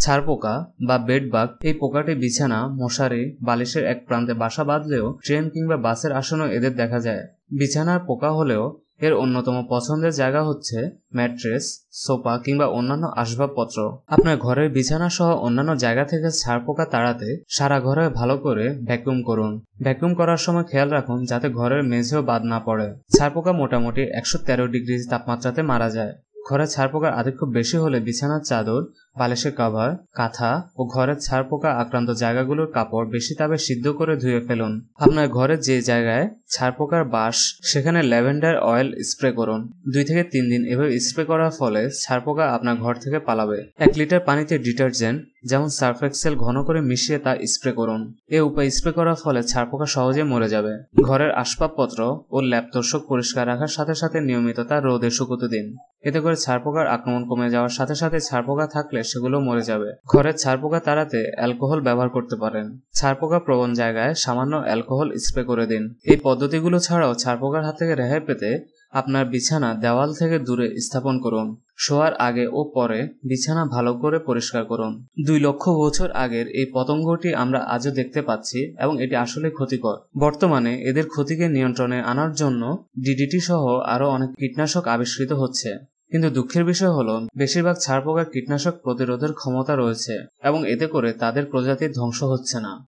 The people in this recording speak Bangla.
ছারপোকা বা বেডবাগ এই পোকাটি বিছানা, মশারি, বালিশের এক প্রান্তে বাসা বাঁধলেও ট্রেন কিংবা বাসের আসনেও এদের দেখা যায়। বিছানার পোকা হলেও এর অন্যতম পছন্দের জায়গা হচ্ছে ম্যাট্রেস, সোফা কিংবা অন্যান্য আসবাবপত্র। আপনার ঘরের বিছানা সহ অন্যান্য জায়গা থেকে ছারপোকা তাড়াতে সারা ঘরে ভালো করে ভ্যাকুয়াম করুন। ভ্যাকুয়াম করার সময় খেয়াল রাখুন যাতে ঘরের মেঝেও বাদ না পড়ে। ছারপোকা মোটামুটি 113 ডিগ্রি তাপমাত্রাতে মারা যায়। ঘরে ছারপোকার আধিক্য বেশি হলে বিছানার চাদর, বালিশের কভার, কাঁথা ও ঘরের ছারপোকা আক্রান্ত জায়গাগুলোর কাপড় বেশি তাপে সিদ্ধ করে ধুয়ে ফেলুন। আপনার ঘরে যে জায়গায় ছারপোকার বাস সেখানে ল্যাভেন্ডার অয়েল স্প্রে করুন। 2 থেকে 3 দিন এভাবে স্প্রে করার ফলে ছারপোকা আপনার ঘর থেকে পালাবে। 1 লিটার পানিতে ডিটারজেন্ট যেমন সার্ফ এক্সেল ঘন করে মিশিয়ে তা স্প্রে করুন। এই উপায় স্প্রে করার ফলে ছারপোকা সহজে মরে যাবে। ঘরের আসবাবপত্র ও ল্যাপ তোশক পরিষ্কার রাখার সাথে সাথে নিয়মিত তা রোদে শুকোতে দিন। এতে করে ছারপোকার আক্রমণ কমে যাওয়ার সাথে সাথে ছারপোকা থাকলে সেগুলো মরে যাবে। ঘরের ছারপোকা তাড়াতে অ্যালকোহল ব্যবহার করতে পারেন। ছারপোকা প্রবণ জায়গায় সামান্য অ্যালকোহল স্প্রে করে দিন। এই পদ্ধতিগুলো ছাড়াও ছারপোকার হাত থেকে রেহাই পেতে আপনার বিছানা দেওয়াল থেকে দূরে স্থাপন করুন। শোয়ার আগে ও পরে বিছানা ভালো করে পরিষ্কার করুন। 2 লক্ষ বছর আগের এই পতঙ্গটি আমরা আজও দেখতে পাচ্ছি এবং এটি আসলে ক্ষতিকর। বর্তমানে এদের ক্ষতিকে নিয়ন্ত্রণে আনার জন্য ডিডিটি সহ আরও অনেক কীটনাশক আবিষ্কৃত হচ্ছে। কিন্তু দুঃখের বিষয় হলো বেশিরভাগ ছারপোকার কীটনাশক প্রতিরোধের ক্ষমতা রয়েছে এবং এতে করে তাদের প্রজাতির ধ্বংস হচ্ছে না।